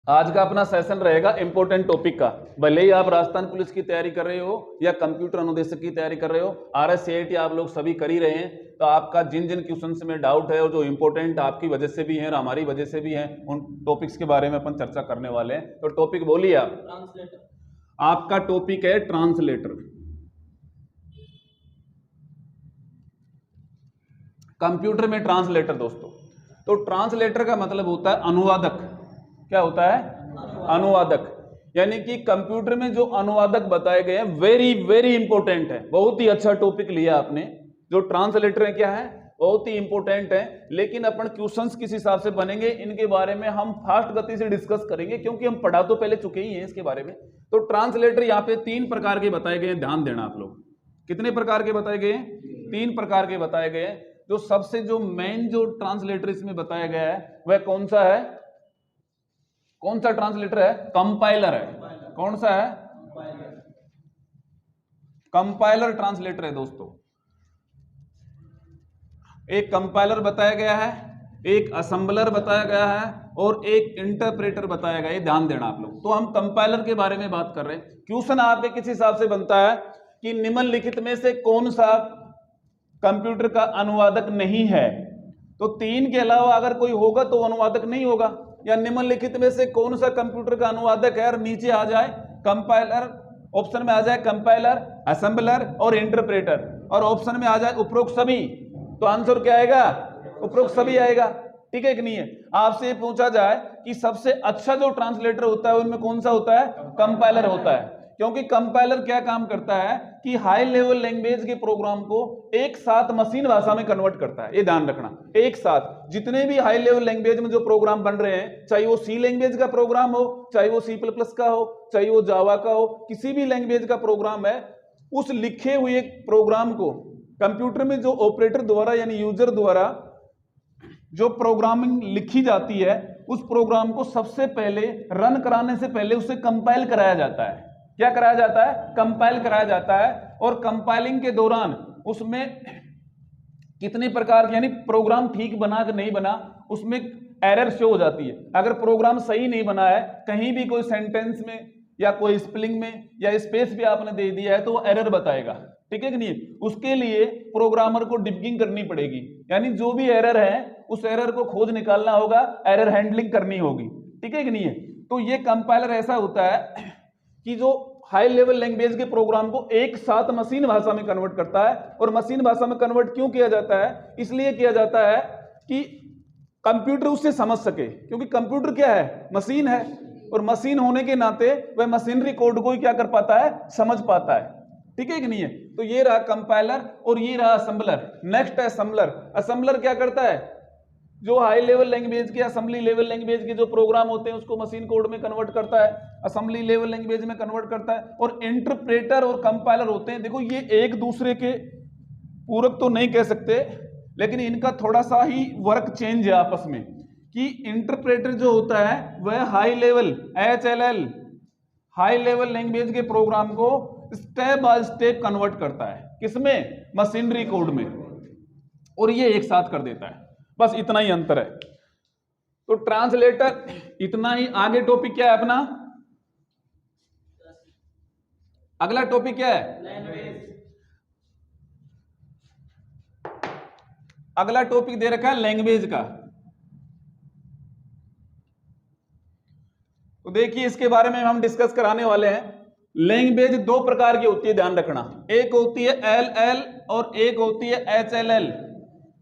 आज का अपना सेशन रहेगा इंपॉर्टेंट टॉपिक का। भले ही आप राजस्थान पुलिस की तैयारी कर रहे हो या कंप्यूटर अनुदेशक की तैयारी कर रहे हो, RS-CIT आप लोग सभी कर ही रहे हैं, तो आपका जिन जिन क्वेश्चंस में डाउट है और जो इंपॉर्टेंट आपकी वजह से भी है और हमारी वजह से भी है, उन टॉपिक्स के बारे में अपन चर्चा करने वाले हैं। तो टॉपिक बोलिए आप। ट्रांसलेटर। आपका टॉपिक है ट्रांसलेटर। कंप्यूटर में ट्रांसलेटर दोस्तों, तो ट्रांसलेटर का मतलब होता है अनुवादक। क्या होता है? अनुवादक। यानी कि कंप्यूटर में जो अनुवादक बताए गए हैं वेरी वेरी इंपॉर्टेंट है। बहुत ही अच्छा टॉपिक लिया आपने। जो ट्रांसलेटर है क्या है, बहुत ही इंपॉर्टेंट है। लेकिन अपन क्वेश्चंस किस हिसाब से बनेंगे इनके बारे में हम फास्ट गति से डिस्कस करेंगे, क्योंकि हम पढ़ा तो पहले चुके ही हैं इसके बारे में। तो ट्रांसलेटर यहाँ पे 3 प्रकार के बताए गए हैं, ध्यान देना आप लोग। कितने प्रकार के बताए गए हैं? 3 प्रकार के बताए गए हैं। जो सबसे जो मेन जो ट्रांसलेटर इसमें बताया गया है वह कौन सा है? कौन सा ट्रांसलेटर है? कंपाइलर है। कौन सा है? कंपाइलर ट्रांसलेटर है दोस्तों। एक कंपाइलर बताया गया है, एक असेंबलर बताया गया है और एक इंटरप्रेटर बताया गया है। ध्यान देना आप लोग। तो हम कंपाइलर के बारे में बात कर रहे हैं। क्वेश्चन आपके किस हिसाब से बनता है कि निम्नलिखित में से कौन सा कंप्यूटर का अनुवादक नहीं है? तो 3 के अलावा अगर कोई होगा तो अनुवादक नहीं होगा। या निम्नलिखित में से कौन सा कंप्यूटर का अनुवादक है और नीचे आ जाए कंपाइलर, ऑप्शन में आ जाए कंपाइलर, असेंबलर और इंटरप्रेटर, और ऑप्शन में आ जाए उपरोक्त सभी, तो आंसर क्या आएगा? उपरोक्त सभी आएगा। ठीक है कि नहीं है? आपसे पूछा जाए कि सबसे अच्छा जो ट्रांसलेटर होता है उनमें कौन सा होता है? कंपाइलर होता है। क्योंकि कंपाइलर क्या काम करता है कि हाई लेवल लैंग्वेज के प्रोग्राम को एक साथ मशीन भाषा में कन्वर्ट करता है। ये ध्यान रखना, एक साथ जितने भी हाई लेवल लैंग्वेज में जो प्रोग्राम बन रहे हैं, चाहे वो सी लैंग्वेज का प्रोग्राम हो, चाहे वो C++ का हो, चाहे वो जावा का हो, किसी भी लैंग्वेज का प्रोग्राम है, उस लिखे हुए प्रोग्राम को कंप्यूटर में जो ऑपरेटर द्वारा यानी यूजर द्वारा जो प्रोग्रामिंग लिखी जाती है, उस प्रोग्राम को सबसे पहले रन कराने से पहले उसे कंपाइल कराया जाता है। क्या कराया जाता है? कंपाइल कराया जाता है। और कंपाइलिंग के दौरान उसमें कितने प्रकार के यानी प्रोग्राम ठीक बना कि नहीं बना, उसमें एरर शो हो जाती है। अगर प्रोग्राम सही नहीं बना है, कहीं भी कोई सेंटेंस में या कोई स्पेलिंग में या स्पेस भी आपने दे दिया है, तो वो एरर बताएगा। ठीक है कि नहीं? उसके लिए प्रोग्रामर को डिबगिंग करनी पड़ेगी, यानी जो भी एरर है उस एरर को खोज निकालना होगा, एरर हैंडलिंग करनी होगी। ठीक है कि नहीं है? तो ये कंपाइलर ऐसा होता है कि जो हाई लेवल लैंग्वेज के प्रोग्राम को एक साथ मशीन भाषा में कन्वर्ट करता है। और मशीन भाषा में कन्वर्ट क्यों किया जाता है? इसलिए किया जाता है कि कंप्यूटर उससे समझ सके, क्योंकि कंप्यूटर क्या है? मशीन है, और मशीन होने के नाते वह मशीनरी कोड को ही क्या कर पाता है? समझ पाता है। ठीक है कि नहीं है? तो ये रहा कंपाइलर और ये रहा असेंबलर। नेक्स्ट है असेंबलर। असेंबलर क्या करता है? जो हाई लेवल लैंग्वेज के, असेंबली लेवल लैंग्वेज के जो प्रोग्राम होते हैं उसको मशीन कोड में कन्वर्ट करता है, असेंबली लेवल लैंग्वेज में कन्वर्ट करता है। और इंटरप्रेटर और कंपाइलर होते हैं, देखो ये एक दूसरे के पूरक तो नहीं कह सकते, लेकिन इनका थोड़ा सा ही वर्क चेंज है आपस में। कि इंटरप्रेटर जो होता है वह high level HLL high level language के प्रोग्राम को स्टेप बाय स्टेप कन्वर्ट करता है। किसमें? मशीनरी कोड में। और ये एक साथ कर देता है। बस इतना ही अंतर है। तो ट्रांसलेटर इतना ही। आगे टॉपिक क्या है अपना? अगला टॉपिक क्या है? लैंग्वेज। अगला टॉपिक दे रखा है लैंग्वेज का। तो देखिए इसके बारे में हम डिस्कस कराने वाले हैं। लैंग्वेज 2 प्रकार की होती है, ध्यान रखना। एक होती है LL और एक होती है HLL,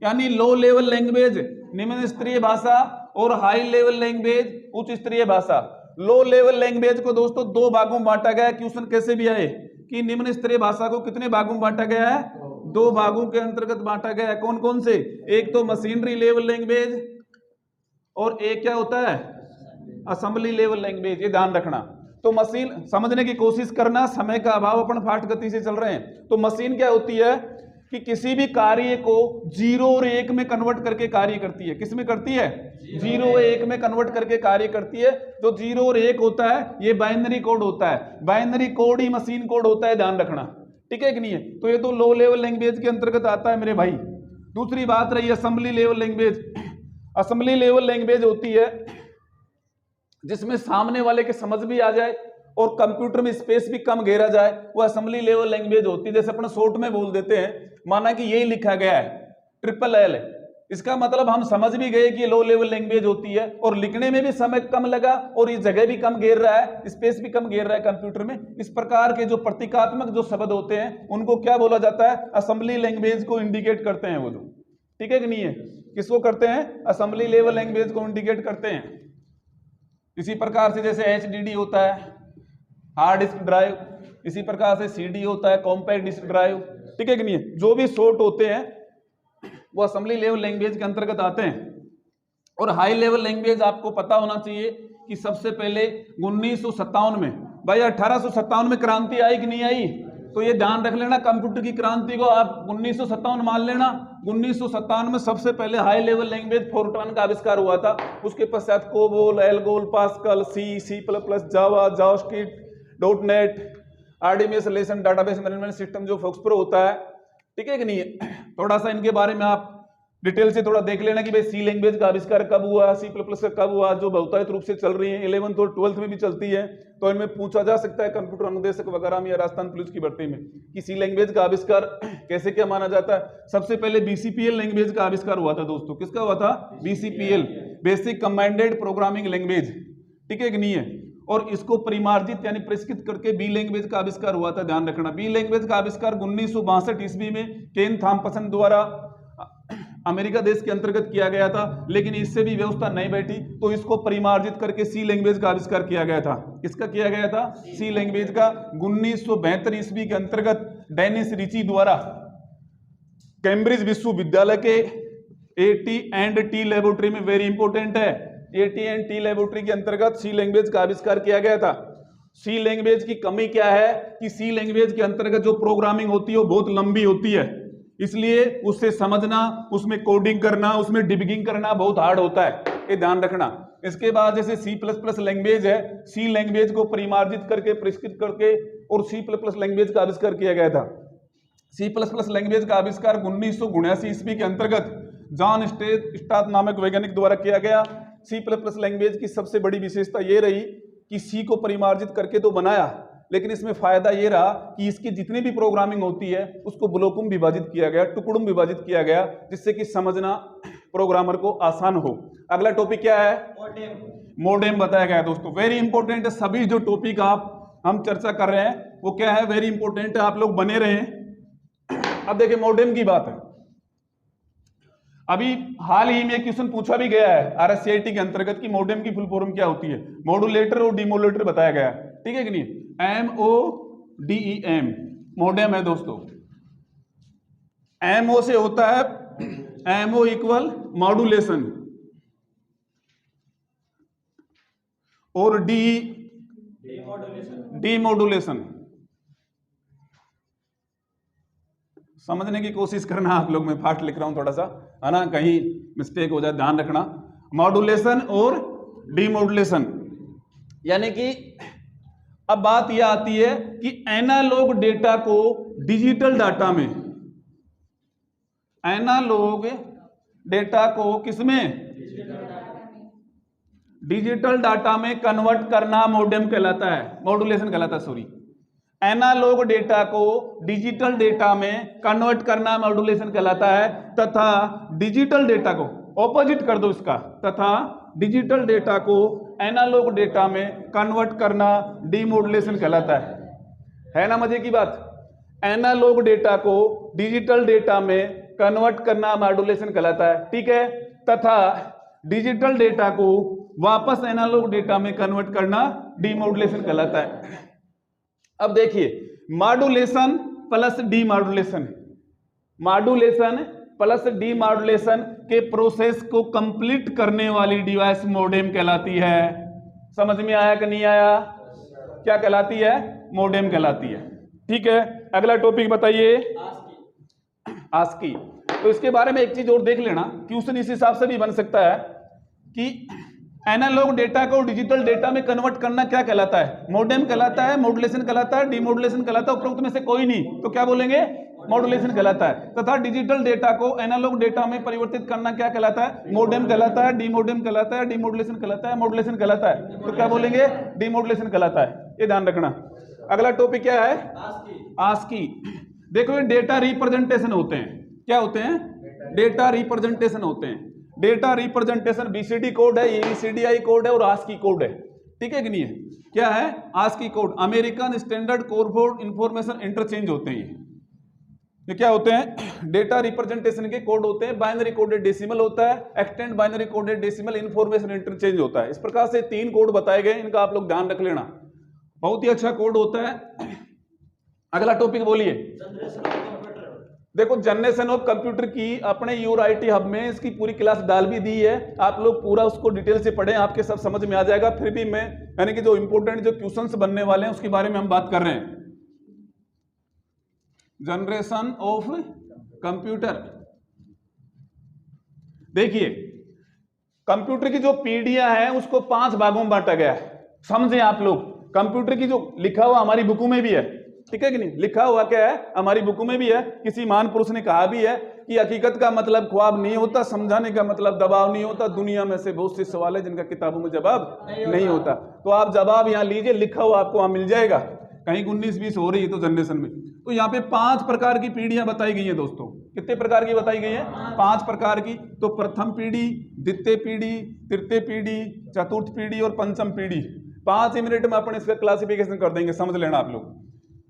यानी लो लेवल लैंग्वेज निम्न स्तरीय भाषा और हाई लेवल लैंग्वेज उच्च स्तरीय भाषा। लो लेवल लैंग्वेज को दोस्तों 2 भागों में बांटा गया है। क्वेश्चन कैसे भी आए कि निम्न स्तरीय भाषा को कितने भागों में बांटा गया है? 2 भागों के अंतर्गत बांटा गया है। कौन कौन से? एक तो मशीनरी लेवल लैंग्वेज और एक क्या होता है? Assembly level language. ये ध्यान रखना। तो मशीन समझने की कोशिश करना, समय का अभाव, अपन फास्ट गति से चल रहे हैं। तो मशीन क्या होती है कि किसी भी कार्य को 0 और 1 में कन्वर्ट करके कार्य करती है। किस में करती है? 0 और 1 में कन्वर्ट करके कार्य करती है। जो 0 और 1 होता है ये बाइनरी कोड होता है। बाइनरी कोड ही मशीन कोड होता है, ध्यान रखना। ठीक है कि नहीं है? तो ये तो लो लेवल लैंग्वेज के अंतर्गत आता है मेरे भाई। दूसरी बात रही assembly level language. Assembly level language होती है जिसमें सामने वाले के समझ भी आ जाए और कंप्यूटर में स्पेस भी कम घेरा जाए, वो असेंबली लेवल लैंग्वेज होती है। जैसे अपन शॉर्ट में बोल देते हैं, माना कि यही लिखा गया है LLL, इसका मतलब हम समझ भी गए कि लो लेवल लैंग्वेज होती है, और लिखने में भी समय कम लगा और ये जगह भी कम घेर रहा है, स्पेस भी कम घेर रहा है कंप्यूटर में। इस प्रकार के जो प्रतीकात्मक जो शब्द होते हैं उनको क्या बोला जाता है? असेंबली लैंग्वेज को इंडिकेट करते हैं वो लोग, ठीक है कि नहीं है? किसको करते हैं? असेंबली लेवल लैंग्वेज को इंडिकेट करते हैं। इसी प्रकार से जैसे HDD होता है, हार्ड डिस्क ड्राइव, इसी प्रकार से CD होता है, कॉम्पैक्ट डिस्क ड्राइव, ठीक है कि नहीं है? जो भी शॉर्ट होते हैं वो असेंबली लेवल लैंग्वेज के अंतर्गत आते हैं। और हाई लेवल लैंग्वेज आपको पता होना चाहिए कि सबसे पहले 1957 में, भाई 1857 में क्रांति आई कि नहीं आई? तो ये ध्यान रख लेना, कंप्यूटर की क्रांति को आप 1957 मान लेना। 1957 में सबसे पहले हाई लेवल लैंग्वेज फोरट्रान का आविष्कार हुआ था। उसके पश्चात COBOL, ALGOL, Pascal, C++, Java, JavaScript, .NET, RDBMS relation database management system जो फोक्सप्रो होता है, ठीक है कि नहीं है? थोड़ा सा इनके बारे में आप डिटेल से थोड़ा देख लेना कि भाई C लैंग्वेज का आविष्कार कब हुआ, C++ का कब हुआ, जो बहुतायत रूप से चल रही है, 11th और 12th में भी चलती है। तो इनमें पूछा जा सकता है कंप्यूटर अनुदेशक वगैरह में या राजस्थान पुलिस की भर्ती में कि C लैंग्वेज का आविष्कार कैसे क्या माना जाता है। सबसे पहले BCPL लैंग्वेज का आविष्कार हुआ था दोस्तों। किसका हुआ था? BCPL, basic commanded programming language, ठीक है कि नहीं है? और इसको परिमार्जित यानी परिष्कृत करके B लैंग्वेज का आविष्कार हुआ था, ध्यान रखना। B लैंग्वेज का आविष्कार 1962 ईस्वी में केन थॉम्पसन द्वारा अमेरिका देश के अंतर्गत किया गया था, लेकिन इससे भी व्यवस्था नहीं बैठी तो इसको परिमार्जित करके C लैंग्वेज का आविष्कार किया गया था। किसका किया गया था? C लैंग्वेज का। 1972 ईस्वी के अंतर्गत डेनिस रिची द्वारा कैम्ब्रिज विश्वविद्यालय के AT&T लेबोरेटरी में, वेरी इंपॉर्टेंट है, AT&T लेबोरेटरी के अंतर्गत C लैंग्वेज का आविष्कार किया गया था। C लैंग्वेज की कमी क्या है कि C लैंग्वेज के अंतर्गत जो प्रोग्रामिंग होती है वो बहुत लंबी होती है, इसलिए उससे समझना, उसमें कोडिंग करना, उसमें डिबगिंग करना बहुत हार्ड होता है, ये ध्यान रखना। इसके बाद जैसे C++ लैंग्वेज है, C लैंग्वेज को परिमार्जित करके, परिष्कृत करके और C++ लैंग्वेज का आविष्कार किया गया था। C++ लैंग्वेज का आविष्कार 1979 ईस्वी के अंतर्गत जॉन स्टाथ नामक वैज्ञानिक द्वारा किया गया। C++ लैंग्वेज की सबसे बड़ी विशेषता ये रही कि C को परिमार्जित करके तो बनाया, लेकिन इसमें फायदा ये रहा कि इसकी जितनी भी प्रोग्रामिंग होती है उसको ब्लॉकों में विभाजित किया गया, टुकड़ों में विभाजित किया गया, जिससे कि समझना प्रोग्रामर को आसान हो। अगला टॉपिक क्या है? मोडेम बताया गया है दोस्तों, वेरी इंपॉर्टेंट है। सभी जो टॉपिक हम चर्चा कर रहे हैं वो क्या है? वेरी इंपॉर्टेंट है, आप लोग बने रहें। अब देखिए मोडेम की बात है। अभी हाल ही में क्वेश्चन पूछा भी गया है RSCIT के अंतर्गत कि मोडेम की फुल फॉर्म क्या होती है। मॉड्यूलेटर और डिमोडुलेटर बताया गया है, ठीक है कि नहीं? MODEM मोडेम है दोस्तों। MO से होता है MO इक्वल मॉड्यूलेशन, और डीमोडुलेशन। समझने की कोशिश करना आप लोग, मैं फास्ट लिख रहा हूं थोड़ा सा, है ना, कहीं मिस्टेक हो जाए, ध्यान रखना। मॉड्यूलेशन और डीमोडुलेशन, यानी कि अब बात यह आती है कि एनालॉग डेटा को डिजिटल डाटा में, एनालॉग डेटा को किसमें? डिजिटल डाटा में कन्वर्ट करना मोडेम कहलाता है, मॉड्यूलेशन कहलाता है, सॉरी। एनालॉग डेटा को डिजिटल डेटा में कन्वर्ट करना मॉड्यूलेशन कहलाता है, तथा डिजिटल डेटा को, ऑपोजिट कर दो इसका, तथा डिजिटल डेटा को एनालॉग डेटा में कन्वर्ट करना डीमोडुलेशन कहलाता है ना? मजे की बात। एनालॉग डेटा को डिजिटल डेटा में कन्वर्ट करना मॉड्यूलेशन कहलाता है, ठीक है, तथा डिजिटल डेटा को वापस एनालॉग डेटा में कन्वर्ट करना डीमोडुलेशन कहलाता है। अब देखिए modulation plus demodulation, modulation plus demodulation के प्रोसेस को कंप्लीट करने वाली डिवाइस मोडेम कहलाती है। समझ में आया कि नहीं आया? क्या कहलाती है? मोडेम कहलाती है, ठीक है। अगला टॉपिक बताइए, आस्की। तो इसके बारे में एक चीज और देख लेना, क्वेश्चन इस हिसाब से भी बन सकता है कि एनालॉग डेटा को डिजिटल डेटा में कन्वर्ट करना क्या कहलाता है? मोडेम कहलाता है, मॉड्यूलेशन कहलाता है, डीमॉड्यूलेशन कहलाता है, उपरोक्त में से कोई नहीं, तो क्या बोलेंगे? मॉड्यूलेशन कहलाता है। तथा डिजिटल डेटा को एनालॉग डेटा में परिवर्तित करना क्या कहलाता है? मोडेम कहलाता है, डीमोडेम कहलाता है, डीमॉड्यूलेशन कहलाता है, मॉड्यूलेशन कहलाता है। तो क्या बोलेंगे? डीमॉड्यूलेशन कहलाता है, ये ध्यान रखना। अगला टॉपिक क्या है? आस्की। देखो ये डेटा रिप्रेजेंटेशन होते हैं। क्या होते हैं? डेटा रिप्रेजेंटेशन होते हैं। डेटा रिप्रेजेंटेशन बीसीडी कोड है, एबीसीडीआई कोड है और आस्की कोड है, ठीक है कि नहीं है? क्या है? ASCII code, American standard code for information interchange होते हैं। ये क्या होते हैं? डेटा रिप्रेजेंटेशन के कोड होते हैं। बाइनरी कोडेड डेसिमल होता है, extend binary coded decimal, information interchange होता है। इस प्रकार से 3 कोड बताए गए, इनका आप लोग ध्यान रख लेना, बहुत ही अच्छा कोड होता है। अगला टॉपिक बोलिए। देखो जनरेशन ऑफ कंप्यूटर की अपने यूआईटी हब में इसकी पूरी क्लास डाल भी दी है, आप लोग पूरा उसको डिटेल से पढ़ें, आपके सब समझ में आ जाएगा। फिर भी मैं यानी कि जो इंपॉर्टेंट जो क्वेश्चंस बनने वाले हैं उसके बारे में हम बात कर रहे हैं। जनरेशन ऑफ कंप्यूटर, देखिए कंप्यूटर की जो पीढ़ियां हैं उसको 5 भागों में बांटा गया है, समझे आप लोग। कंप्यूटर की जो लिखा हुआ हमारी बुकों में भी है, ठीक है कि नहीं? लिखा हुआ क्या है? हमारी बुकों में भी है। किसी महान पुरुष ने कहा भी है कि हकीकत का मतलब ख्वाब नहीं होता, समझाने का मतलब दबाव नहीं होता। दुनिया में से बहुत से सवाल है जिनका किताबों में जवाब नहीं होता। तो आप जवाब यहाँ लीजिए, लिखा हुआ आपको वहां मिल जाएगा। कहीं 19-20 हो रही है तो जनरेशन में। तो यहाँ पे 5 प्रकार की पीढ़ियां बताई गई है दोस्तों। कितने प्रकार की बताई गई है? 5 प्रकार की। तो प्रथम पीढ़ी, द्वितीय पीढ़ी, तृतीय पीढ़ी, चतुर्थ पीढ़ी और पंचम पीढ़ी। 5 मिनट में अपन इसका क्लासिफिकेशन कर देंगे, समझ लेना आप लोग।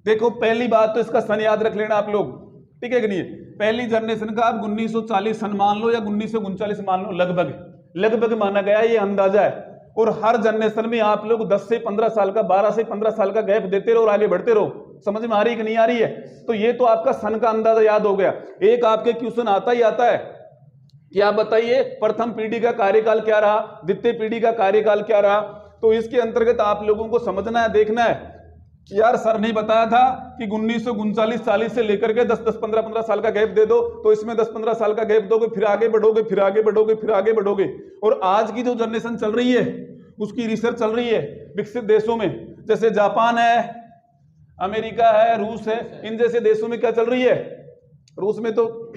देखो पहली बात तो इसका सन याद रख लेना आप लोग, ठीक है कि नहीं? पहली जनरेशन का आप 1940 सन मान लो या 1939 मान लो, लगभग माना गया, ये अंदाजा है। और हर जनरेशन में आप लोग 10 से 15 साल का, 12 से 15 साल का गैप देते रहो और आगे बढ़ते रहो। समझ में आ रही है कि नहीं आ रही है? तो ये तो आपका सन का अंदाजा याद हो गया। एक आपके क्वेश्चन आता ही आता है कि आप बताइए प्रथम पीढ़ी का कार्यकाल क्या रहा, द्वितीय पीढ़ी का कार्यकाल क्या रहा। तो इसके अंतर्गत आप लोगों को समझना है, देखना है कि यार सर ने बताया था कि 1939-40 से लेकर के 10-10, 15-15 साल का गैप दे दो, तो इसमें 10-15 साल का गैप दोगे, फिर आगे बढ़ोगे, फिर आगे बढ़ोगे, फिर आगे बढ़ोगे। और आज की जो जनरेशन चल रही है उसकी रिसर्च चल रही है विकसित देशों में, जैसे जापान है, अमेरिका है, रूस है, इन जैसे देशों में क्या चल रही है? रूस में तो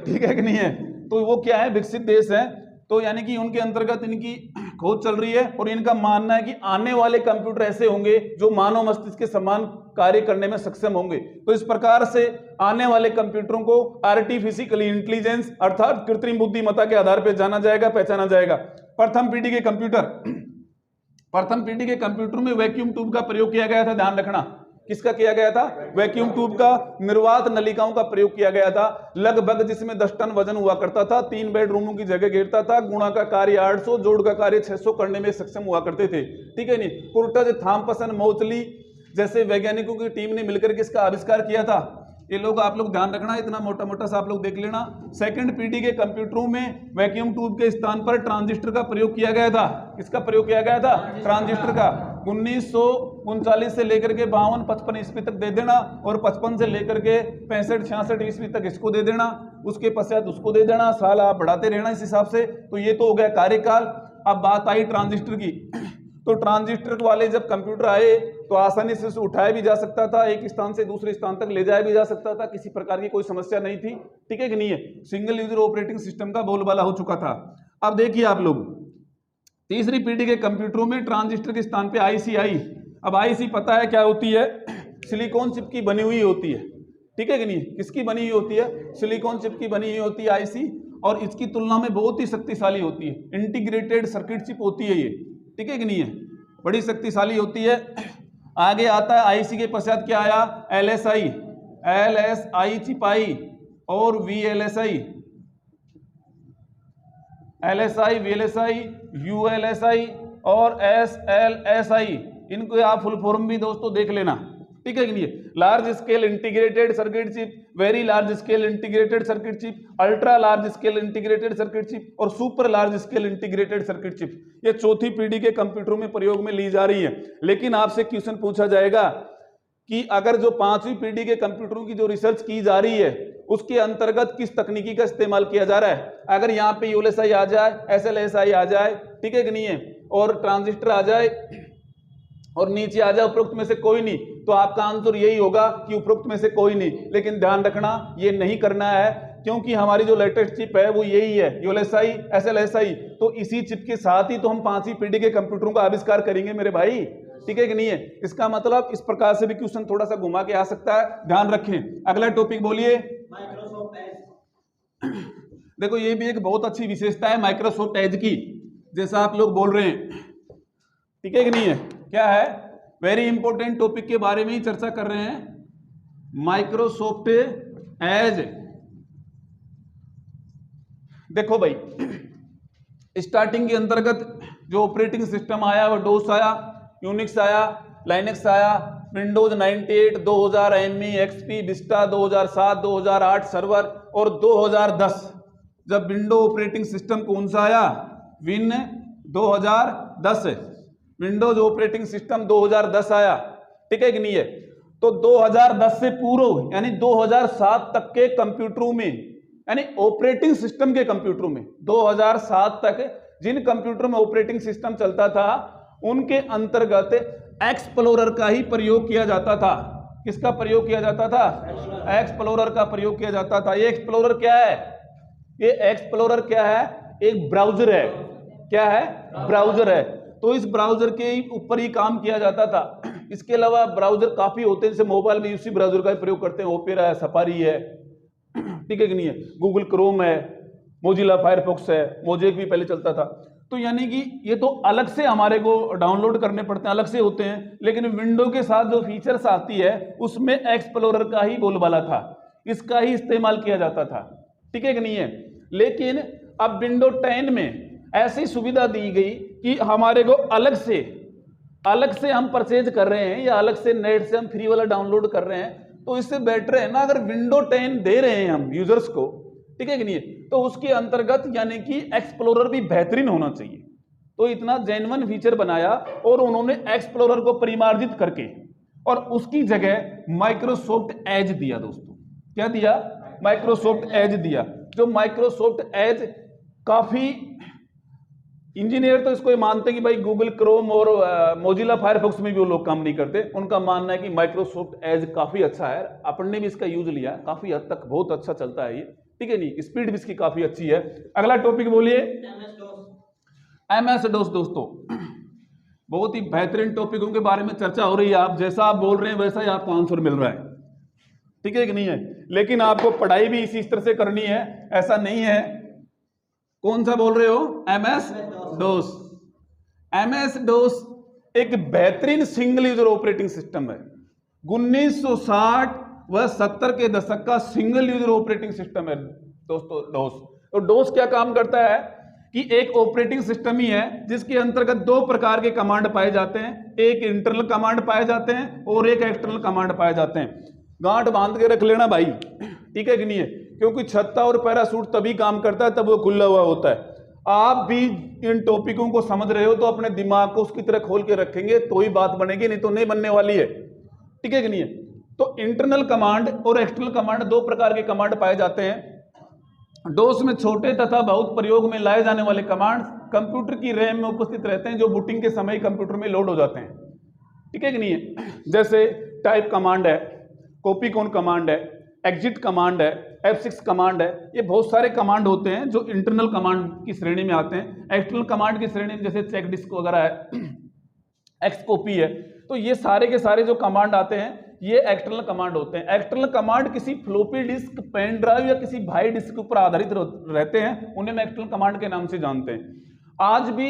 ठीक है कि नहीं है? तो वो क्या है? विकसित देश है। तो यानी कि उनके अंतर्गत इनकी खोज चल रही है और इनका मानना है कि आने वाले कंप्यूटर ऐसे होंगे जो मानव मस्तिष्क के समान कार्य करने में सक्षम होंगे। तो इस प्रकार से आने वाले कंप्यूटरों को आर्टिफिशियल इंटेलिजेंस अर्थात कृत्रिम बुद्धिमत्ता के आधार पर जाना जाएगा, पहचाना जाएगा। प्रथम पीढ़ी के कंप्यूटर में वैक्यूम ट्यूब का प्रयोग किया गया था, ध्यान रखना। किसका किया गया था? वैक्यूम ट्यूब का, निर्वात नलिकाओं का प्रयोग किया गया था, लगभग जिसमें 10 टन वजन हुआ करता था, 3 बेडरूमों की जगह घेरता था, गुणा का कार्य 800, जोड़ का कार्य 600 करने में सक्षम हुआ करते थे, ठीक है नहीं? कुर्टज, थॉम्पसन, मोचली जैसे वैज्ञानिकों की टीम ने मिलकर के इसका आविष्कार किया था। ये लोग आप लोग ध्यान रखना, इतना मोटा मोटा सा आप लोग देख लेना। सेकंड पीढ़ी के कंप्यूटरों में वैक्यूम ट्यूब के स्थान पर ट्रांजिस्टर का प्रयोग किया गया था। किसका प्रयोग किया गया था? ट्रांजिस्टर का। 1939 से लेकर के 52-55 ईस्वी तक दे देना और 55 से लेकर के 65-66 ईस्वी तक इसको दे देना, उसके पश्चात उसको दे देना, साल आप बढ़ाते रहना इस हिसाब से। तो ये तो हो गया कार्यकाल। अब बात आई ट्रांजिस्टर की। तो ट्रांजिस्टर वाले जब कंप्यूटर आए तो आसानी से उसे उठाया भी जा सकता था, एक स्थान से दूसरे स्थान तक ले जाया भी जा सकता था, किसी प्रकार की कोई समस्या नहीं थी, ठीक है कि नहीं है? सिंगल यूजर ऑपरेटिंग सिस्टम का बोलबाला हो चुका था। अब देखिए आप लोग, तीसरी पीढ़ी के कंप्यूटरों में ट्रांजिस्टर के स्थान पे आईसी आई। अब आईसी पता है क्या होती है? सिलिकॉन चिप की बनी हुई होती है, ठीक है कि नहीं? किसकी बनी हुई होती है? सिलिकॉन चिप की बनी हुई होती है आईसी, और इसकी तुलना में बहुत ही शक्तिशाली होती है। इंटीग्रेटेड सर्किट चिप होती है ये, ठीक है कि नहीं है? बड़ी शक्तिशाली होती है। आगे आता है आईसी के पश्चात क्या आया? एलएसआई चिप आई और वीएलएसआई, एलएसआई, वीएलएसआई, यूएलएसआई और एसएलएसआई। इनको आप फुल फॉर्म भी दोस्तों देख लेना, ठीक है कि नहीं? Large scale integrated circuit chip, very large scale integrated circuit chip, ultra large scale integrated circuit chip और super large scale integrated circuit chip. ये चौथी पीढ़ी के कंप्यूटरों में प्रयोग में ली जा रही है। लेकिन आपसे क्वेश्चन पूछा जाएगा कि अगर जो 5वीं पीढ़ी के कंप्यूटरों की जो रिसर्च की जा रही है उसके अंतर्गत किस तकनीकी का इस्तेमाल किया जा रहा है? अगर यहाँ पे यूएलएसआई आ जाए, एसएलएसआई आ जाए, ठीक है कि नहीं है, और ट्रांजिस्टर आ जाए और नीचे आ जाए उपरोक्त में से कोई नहीं, तो आपका आंसर यही होगा कि उपरोक्त में से कोई नहीं। लेकिन ध्यान रखना ये नहीं करना है, क्योंकि हमारी जो लेटेस्ट चिप है वो यही है, यूएलएसआई एसएलएसआई। तो इसी चिप के साथ ही तो हम 5वीं पीढ़ी के कंप्यूटरों का आविष्कार करेंगे मेरे भाई, ठीक है कि नहीं है। इसका मतलब इस प्रकार से भी क्वेश्चन थोड़ा सा घुमा के आ सकता है, ध्यान रखें। अगला टॉपिक बोलिए। Microsoft Edge. देखो ये भी एक बहुत अच्छी विशेषता है माइक्रोसॉफ्ट एज की, जैसा आप लोग बोल रहे हैं, ठीक है कि नहीं है। क्या है, वेरी इंपॉर्टेंट टॉपिक के बारे में ही चर्चा कर रहे हैं, माइक्रोसॉफ्ट एज। देखो भाई, स्टार्टिंग के अंतर्गत जो ऑपरेटिंग सिस्टम आया वो डोस आया, यूनिक्स आया, लाइनेक्स आया, Windows 98, 2000 ME, XP, Vista 2007, 2008 server, और 2010 जब विंडो ऑपरेटिंग सिस्टम कौन सा आया, विन 2010, विंडोज ऑपरेटिंग सिस्टम 2010 आया, ठीक है कि नहीं है। तो 2010 से पूर्व यानी 2007 तक के कंप्यूटरों में, यानी ऑपरेटिंग सिस्टम के कंप्यूटरों में 2007 तक जिन कंप्यूटर में ऑपरेटिंग सिस्टम चलता था उनके अंतर्गत एक्सप्लोरर का ही प्रयोग किया जाता था। किसका प्रयोग किया जाता था, एक्सप्लोरर का प्रयोग किया जाता था। ये एक्सप्लोरर क्या है, ये एक्सप्लोरर क्या है, एक ब्राउजर है। क्या है, ब्राउजर है। तो इस ब्राउजर के ऊपर ही काम किया जाता था। इसके अलावा ब्राउजर काफी होते हैं, जैसे मोबाइल में उसी ब्राउजर का प्रयोग करते हैं, ओपेरा है, सफारी है, ठीक है कि नहीं है, गूगल क्रोम है, मोजिला फायरफॉक्स है, मोजेक भी पहले चलता था। तो यानी कि ये तो अलग से हमारे को डाउनलोड करने पड़ते हैं, अलग से होते हैं, लेकिन विंडो के साथ जो फीचर्स आती है उसमें एक्सप्लोरर का ही बोलबाला था, इसका ही इस्तेमाल किया जाता था, ठीक है कि नहीं है। लेकिन अब विंडो 10 में ऐसी सुविधा दी गई कि हमारे को अलग से हम परचेज कर रहे हैं या अलग से नेट से हम फ्री वाला डाउनलोड कर रहे हैं, तो इससे बेटर है ना अगर विंडो 10 दे रहे हैं हम यूजर्स को, ठीक है कि नहीं है, तो उसके अंतर्गत यानी कि एक्सप्लोरर भी बेहतरीन होना चाहिए। तो इतना जेन्युइन फीचर बनाया और उन्होंने एक्सप्लोरर को परिमार्जित करके और उसकी जगह माइक्रोसॉफ्ट एज दिया। दोस्तों क्या दिया, माइक्रोसॉफ्ट एज दिया। जो माइक्रोसॉफ्ट एज काफी इंजीनियर तो इसको मानते हैं कि भाई गूगल क्रोम और मोजिला फायरफॉक्स में भी वो लोग काम नहीं करते, उनका मानना है कि माइक्रोसॉफ्ट एज काफी अच्छा है, अपन ने भी इसका यूज लिया, काफी हद तक बहुत अच्छा चलता है ये, ठीक है नहीं, स्पीड भी इसकी काफी अच्छी है। अगला टॉपिक बोलिए, एमएस डोस। दोस्तों बहुत ही बेहतरीन टॉपिकों के बारे में चर्चा हो रही है, आप जैसा आप बोल रहे हैं वैसा ही आपको आंसर मिल रहा है, ठीक है कि नहीं है। लेकिन आपको पढ़ाई भी इसी तरह से करनी है, ऐसा नहीं है। कौन सा बोल रहे हो, एमएस डोस। एमएस डोस एक बेहतरीन सिंगल यूजर ऑपरेटिंग सिस्टम है, 1960 व 70 के दशक का सिंगल यूजर ऑपरेटिंग सिस्टम है दोस्तों डोस। तो डोस क्या काम करता है कि एक ऑपरेटिंग सिस्टम ही है जिसके अंतर्गत दो प्रकार के कमांड पाए जाते हैं, एक इंटरनल कमांड पाए जाते हैं और एक एक्सटर्नल कमांड पाए जाते हैं। गांठ बांध के रख लेना भाई, ठीक है कि नहीं है, क्योंकि छत्ता और पैरासूट तभी काम करता है तब वो खुला हुआ होता है। आप भी इन टॉपिकों को समझ रहे हो तो अपने दिमाग को उसकी तरह खोल के रखेंगे तो ही बात बनेगी, नहीं तो नहीं बनने वाली है, ठीक है कि नहीं है। तो इंटरनल कमांड और एक्सटर्नल कमांड दो प्रकार के कमांड पाए जाते हैं। डोस में छोटे तथा बहुत प्रयोग में लाए जाने वाले कमांड कंप्यूटर की रैम में उपस्थित रहते हैं, जो बूटिंग के समय कंप्यूटर में लोड हो जाते हैं, ठीक है कि नहीं है। जैसे टाइप कमांड है, कॉपी कॉन कमांड है, एग्जिट कमांड है, F6 कमांड है, ये बहुत सारे कमांड होते हैं जो इंटरनल कमांड की श्रेणी में आते हैं। एक्सटर्नल कमांड की श्रेणी में जैसे चेक डिस्क वगैरह है, एक्स कॉपी है, तो ये सारे के सारे जो कमांड आते हैं ये एक्सटर्नल कमांड होते हैं। एक्सटर्नल कमांड किसी फ्लॉपी डिस्क, पेन ड्राइव या किसी भाई डिस्क के ऊपर आधारित रहते हैं, उन्हें हम एक्सटर्नल कमांड के नाम से जानते हैं। आज भी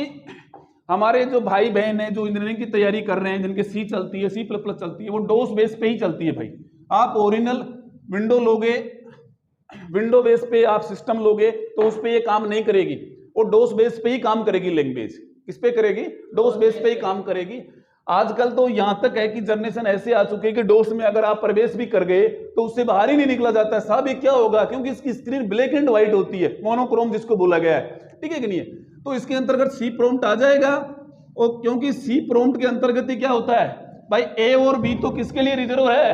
हमारे जो भाई बहन हैं जो इंजीनियरिंग की तैयारी कर रहे हैं, जिनके सी चलती है, C++ चलती है, वो डोस बेस पे ही चलती है भाई। आप ओरिजिनल विंडो लोगे, विंडो बेस पे आप सिस्टम लोगे तो उस पे ये काम नहीं करेगी, वो डोस बेस पे ही काम करेगी। लैंग्वेज किस पे करेगी, डोस बेस पे ही काम करेगी। आजकल तो यहां तक है कि जनरेशन ऐसे आ चुकी है कि डोस में अगर आप प्रवेश भी कर गए तो उससे बाहर ही नहीं निकला जाता है। साहब ये क्या होगा, क्योंकि इसकी स्क्रीन ब्लैक एंड व्हाइट होती है, मोनोक्रोम जिसको बोला गया है, ठीक है कि नहीं है। तो इसके अंतर्गत सी प्रॉम्प्ट आ जाएगा, और क्योंकि सी प्रॉम्प्ट के अंतर्गत ही क्या होता है भाई, ए और बी तो किसके लिए रिजर्व है,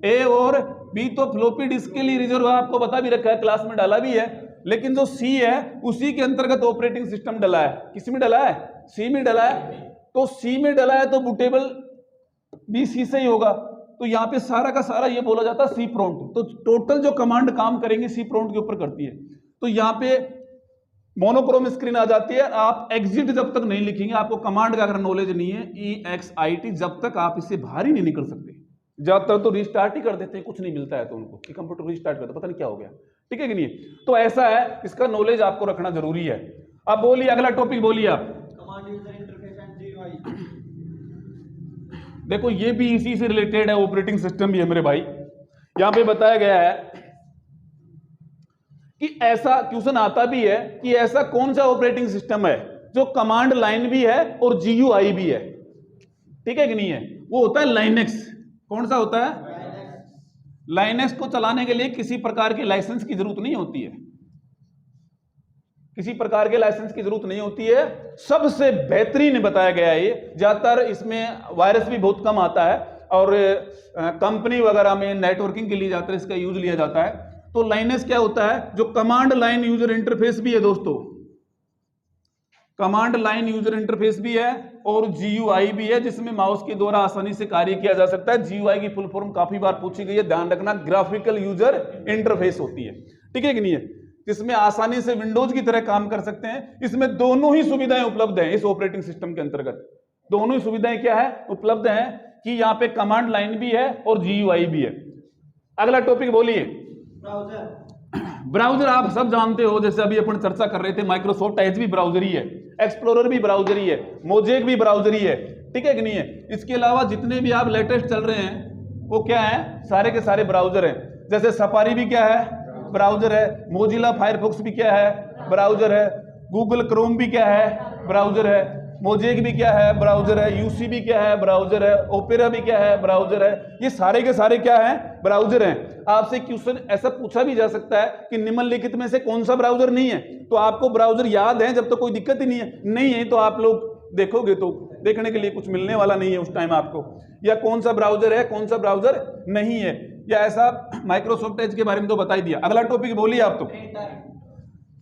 ए और बी तो फ्लॉपी डिस्क के लिए रिजर्व है, आपको बता भी रखा है, क्लास में डाला भी है। लेकिन जो सी है उसी के अंतर्गत ऑपरेटिंग सिस्टम डला है। किस में डला है, सी में डला है। तो सी में डला है तो बूटेबल भी सी से ही होगा। तो यहाँ पे सारा का सारा ये बोला जाता है सी प्रॉम्प्ट। तो टोटल जो कमांड काम करेंगे सी प्रॉम्प्ट के ऊपर करती है। तो यहाँ पे मोनोक्रोम स्क्रीन आ जाती है। आप एग्जिट जब तक नहीं लिखेंगे, आपको कमांड का अगर नॉलेज नहीं है EXIT, जब तक आप इससे बाहर ही नहीं निकल सकते। ज्यादातर तो रिस्टार्ट ही कर देते हैं, कुछ नहीं मिलता है तो उनको कि कंप्यूटर रिस्टार्ट करते पता नहीं क्या हो गया, ठीक है कि नहीं। तो ऐसा है, इसका नॉलेज आपको रखना जरूरी है। अब बोलिए अगला टॉपिक बोलिए आप। Command user interface and GUI। देखो ये भी इसी से रिलेटेड है, ऑपरेटिंग सिस्टम भी है मेरे भाई। यहां पे बताया गया है कि ऐसा क्वेश्चन आता भी है कि ऐसा कौन सा ऑपरेटिंग सिस्टम है जो कमांड लाइन भी है और GUI भी है, ठीक है कि नहीं है। वो होता है लाइनेक्स। कौन सा होता है? लाइनेक्स को चलाने के लिए किसी प्रकार के लाइसेंस की जरूरत नहीं होती है, किसी प्रकार के लाइसेंस की जरूरत नहीं होती है। सबसे बेहतरीन बताया गया है ये। ज्यादातर इसमें वायरस भी बहुत कम आता है और कंपनी वगैरह में नेटवर्किंग के लिए ज्यादातर इसका यूज लिया जाता है। तो लाइनेक्स क्या होता है? जो कमांड लाइन यूजर इंटरफेस भी है दोस्तों, कमांड लाइन यूजर इंटरफेस भी है और GUI भी है, जिसमें माउस के द्वारा आसानी से कार्य किया जा सकता है। GUI की फुल फॉर्म काफी बार पूछी गई है, ध्यान रखना, ग्राफिकल यूजर इंटरफेस होती है, ठीक है कि नहीं है, जिसमें आसानी से विंडोज की तरह काम कर सकते हैं। इसमें दोनों ही सुविधाएं उपलब्ध हैं इस ऑपरेटिंग सिस्टम के अंतर्गत। दोनों ही सुविधाएं क्या है? उपलब्ध हैं कि यहाँ पे कमांड लाइन भी है और GUI भी है। अगला टॉपिक बोलिए। ब्राउजर। ब्राउजर आप सब जानते हो, जैसे अभी अपन चर्चा कर रहे थे, माइक्रोसॉफ्ट एज भी ब्राउजर ही है, एक्सप्लोरर भी ब्राउजर ही है, मोजेक भी ब्राउजर ही है, ठीक है कि नहीं है। इसके अलावा जितने भी आप लेटेस्ट चल रहे हैं वो क्या है? सारे के सारे ब्राउजर हैं। जैसे सफारी भी क्या है? ब्राउजर है। मोजिला फायरफॉक्स भी क्या है? ब्राउजर है। गूगल क्रोम भी क्या है? ब्राउजर है। मोजेक भी क्या है? ब्राउजर है। यूसी भी क्या है? ब्राउजर है। ओपेरा भी क्या है? ब्राउजर है। ये सारे के सारे क्या है? ब्राउजर हैं। आपसे क्वेश्चन ऐसा पूछा भी जा सकता है कि निम्नलिखित में से कौन सा ब्राउजर नहीं है, तो आपको ब्राउजर याद है जब तो कोई दिक्कत ही नहीं है, नहीं है तो आप लोग देखोगे तो देखने के लिए कुछ मिलने वाला नहीं है उस टाइम आपको, या कौन सा ब्राउजर है कौन सा ब्राउजर नहीं है, या ऐसा माइक्रोसॉफ्ट एज के बारे में तो बता ही दिया। अगला टॉपिक बोलिए आप। तो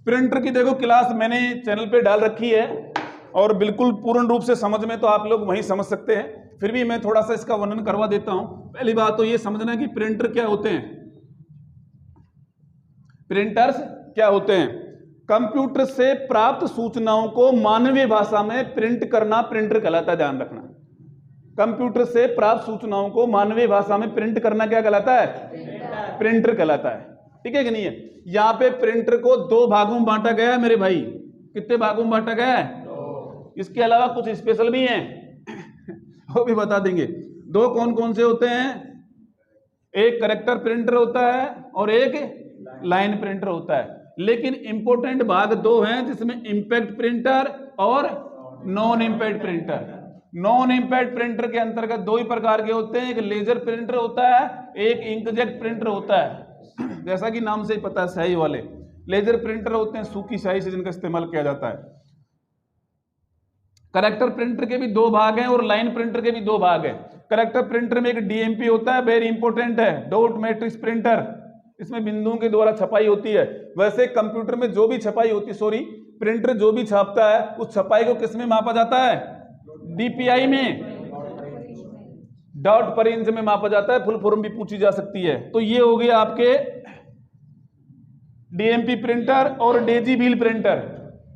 प्रिंटर की देखो क्लास मैंने चैनल पे डाल रखी है और बिल्कुल पूर्ण रूप से समझ में तो आप लोग वहीं समझ सकते हैं, फिर भी मैं थोड़ा सा इसका वर्णन करवा देता हूं। पहली बात तो ये समझना कि प्रिंटर क्या होते हैं। प्रिंटर्स क्या होते हैं? कंप्यूटर से प्राप्त सूचनाओं को मानवीय भाषा में प्रिंट करना प्रिंटर कहलाता है, ध्यान रखना। कंप्यूटर से प्राप्त सूचनाओं को मानवीय भाषा में प्रिंट करना क्या कहलाता है? प्रिंटर कहलाता है, ठीक है कि नहीं है। यहां पे प्रिंटर को दो भागों में बांटा गया है मेरे भाई। कितने भागों में बांटा गया है? इसके अलावा कुछ स्पेशल भी हैं वो भी बता देंगे। दो कौन कौन से होते हैं? एक कैरेक्टर प्रिंटर होता है और एक लाइन प्रिंटर होता है। लेकिन इंपॉर्टेंट भाग दो हैं, जिसमें इंपैक्ट प्रिंटर और non impact printer. Non impact printer के अंतर्गत दो ही प्रकार के होते हैं, एक लेजर प्रिंटर होता है, एक इंकजेट प्रिंटर होता है। जैसा कि नाम से ही पता है, स्याही वाले लेजर प्रिंटर होते हैं, सूखी स्याही से जिनका इस्तेमाल किया जाता है। कैरेक्टर प्रिंटर के भी दो भाग हैं और लाइन प्रिंटर के भी दो भाग हैं। कैरेक्टर प्रिंटर में एक DMP होता है, वेरी इंपॉर्टेंट है, डॉट मैट्रिक्स प्रिंटर, इसमें बिंदुओं के द्वारा छपाई होती है। वैसे कंप्यूटर में जो भी छपाई होती है, प्रिंटर जो भी छापता है उस छपाई को किस में मापा जाता है? DPI में, डॉट पर इंच में मापा जाता है। फुल फॉर्म भी पूछी जा सकती है। तो ये हो गया आपके DMP प्रिंटर और डेजी व्हील प्रिंटर,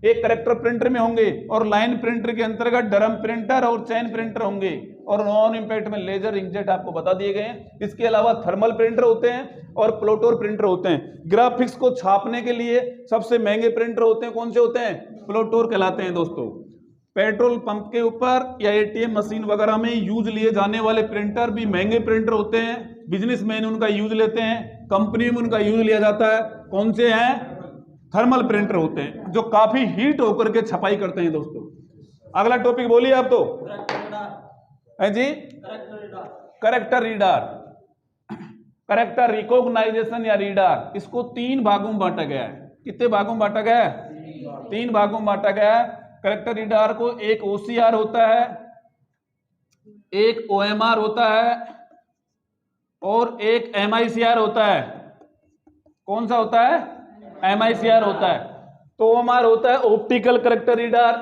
एक कैरेक्टर प्रिंटर में होंगे, और लाइन प्रिंटर के अंतर्गत ड्रम प्रिंटर और चैन प्रिंटर होंगे, और नॉन इंपैक्ट में लेजर इंकजेट आपको बता दिए गए हैं। इसके अलावा थर्मल प्रिंटर होते हैं और प्लोटोर प्रिंटर होते हैं। ग्राफिक्स को छापने के लिए सबसे महंगे प्रिंटर होते हैं, कौन से होते हैं? प्लोटोर कहलाते हैं दोस्तों। पेट्रोल पंप के ऊपर या ATM मशीन वगैरह में यूज लिए जाने वाले प्रिंटर भी महंगे प्रिंटर होते हैं, बिजनेसमैन उनका यूज लेते हैं, कंपनी में उनका यूज लिया जाता है। कौन से हैं? थर्मल प्रिंटर होते हैं, जो काफी हीट होकर के छपाई करते हैं दोस्तों। अगला टॉपिक बोलिए आप। तो है जी, करेक्टर रीडर, करेक्टर रिकॉग्नाइजेशन या रीडर, इसको तीन भागों में बांटा गया है। कितने भागों में बांटा गया है? तीन भागों में बांटा गया है। करेक्टर रीडर को एक OCR होता है, एक OMR होता है और एक MICR होता है। कौन सा होता है? MICR होता है। तो OMR होता है ऑप्टिकल करेक्टर रीडर,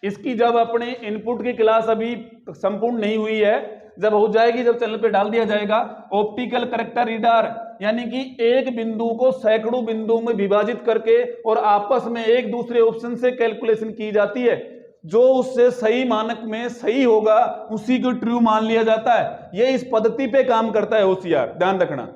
इसकी जब अपने इनपुट की क्लास अभी संपूर्ण नहीं हुई है, जब हो जाएगी, जब चैनल पे डाल दिया जाएगा, ऑप्टिकल कैरेक्टर रीडर, यानी कि एक बिंदु को सैकड़ों बिंदुओं में विभाजित करके और आपस में एक दूसरे ऑप्शन से कैलकुलेशन की जाती है, जो उससे सही मानक में सही होगा उसी को ट्रू मान लिया जाता है। ये इस पद्धति पे काम करता है होशियार, ध्यान रखना।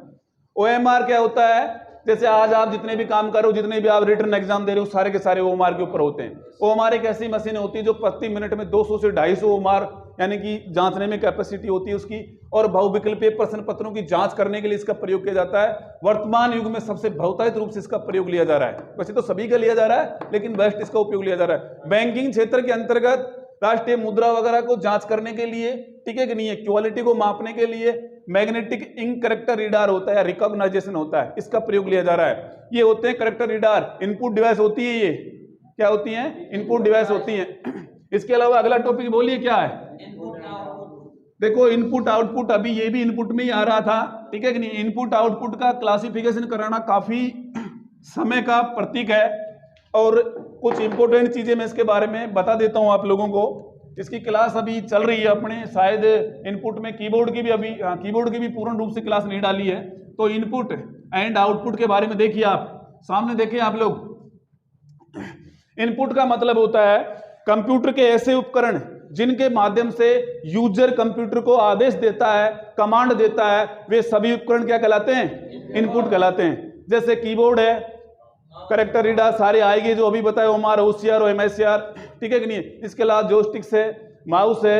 ओएमआर क्या होता है, जैसे आज आप जितने भी काम कर रहे हो, जितने भी आप रिटर्न एग्जाम दे रहे हो, सारे के सारे ओएमआर के ऊपर होते हैं। ओएमआर एक ऐसी मशीन होती है जो प्रति मिनट में 200 से 250 ओएमआर यानी कि जांचने में कैपेसिटी होती है उसकी, और बहुविकल्पीय प्रश्न पत्रों की जांच करने के लिए इसका प्रयोग किया जाता है। वर्तमान युग में सबसे बहुतायत रूप से इसका प्रयोग लिया जा रहा है, वैसे तो सभी का लिया जा रहा है लेकिन बेस्ट इसका उपयोग लिया जा रहा है। बैंकिंग क्षेत्र के अंतर्गत राष्ट्रीय मुद्रा वगैरह को जांच करने के लिए, ठीक है कि नहीं है, क्वालिटी को मापने के लिए मैग्नेटिक इंक करेक्टर रीडर होता है, रिकॉग्नाइजेशन होता है, इसका प्रयोग लिया जा रहा है। ये होते हैं करेक्टर रीडर, इनपुट डिवाइस होती है। ये क्या होती है? इनपुट डिवाइस होती है। इसके अलावा अगला टॉपिक बोलिए क्या है? देखो इनपुट आउटपुट, अभी ये भी इनपुट में ही आ रहा था, ठीक है कि नहीं। इनपुट आउटपुट का क्लासिफिकेशन कराना काफी समय का प्रतीक है, और कुछ इंपॉर्टेंट चीजें मैं इसके बारे में बता देता हूं आप लोगों को। इसकी क्लास अभी चल रही है अपने, शायद इनपुट में कीबोर्ड की भी अभी कीबोर्ड की भी पूर्ण रूप से क्लास नहीं डाली है। तो इनपुट एंड आउटपुट के बारे में देखिए, आप सामने देखिए आप लोग। इनपुट का मतलब होता है कंप्यूटर के ऐसे उपकरण जिनके माध्यम से यूजर कंप्यूटर को आदेश देता है, कमांड देता है, वे सभी उपकरण क्या कहलाते हैं? इनपुट कहलाते हैं। जैसे कीबोर्ड है, करेक्टर रीडर सारे आएंगे जो अभी बताए, ओएमआर, ओसीआर और एमएससीआर, ठीक है कि नहीं। इसके अलावा जोस्टिक्स है, माउस है,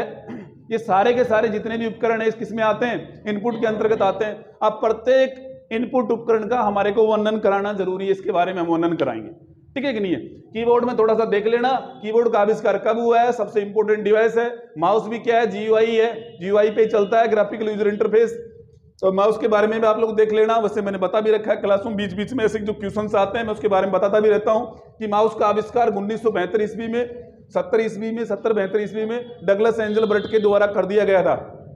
ये सारे के सारे जितने भी उपकरण है इस किस में आते हैं? इनपुट के अंतर्गत आते हैं। अब प्रत्येक इनपुट उपकरण का हमारे को वर्णन कराना जरूरी है, इसके बारे में हम वर्णन कराएंगे, ठीक है कि नहीं है। कीबोर्ड में थोड़ा सा देख लेना, कीबोर्ड का आविष्कार कब हुआ है, सबसे इंपॉर्टेंट डिवाइस है। माउस भी क्या है? जीयूआई है, जीयूआई पे चलता है, ग्राफिकल यूजर इंटरफेस। तो माउस के बारे में भी आप लोग देख लेना, वैसे मैंने बता भी रखा है क्लास में, बीच बीच में ऐसे जो क्वेश्चंस आते हैं मैं उसके बारे में बताता भी रहता हूं कि माउस का आविष्कार 1972 ईस्वी में, 70 ईस्वी में, 70-72 ईस्वी में डगलस एंजल ब्रट के द्वारा कर दिया गया था,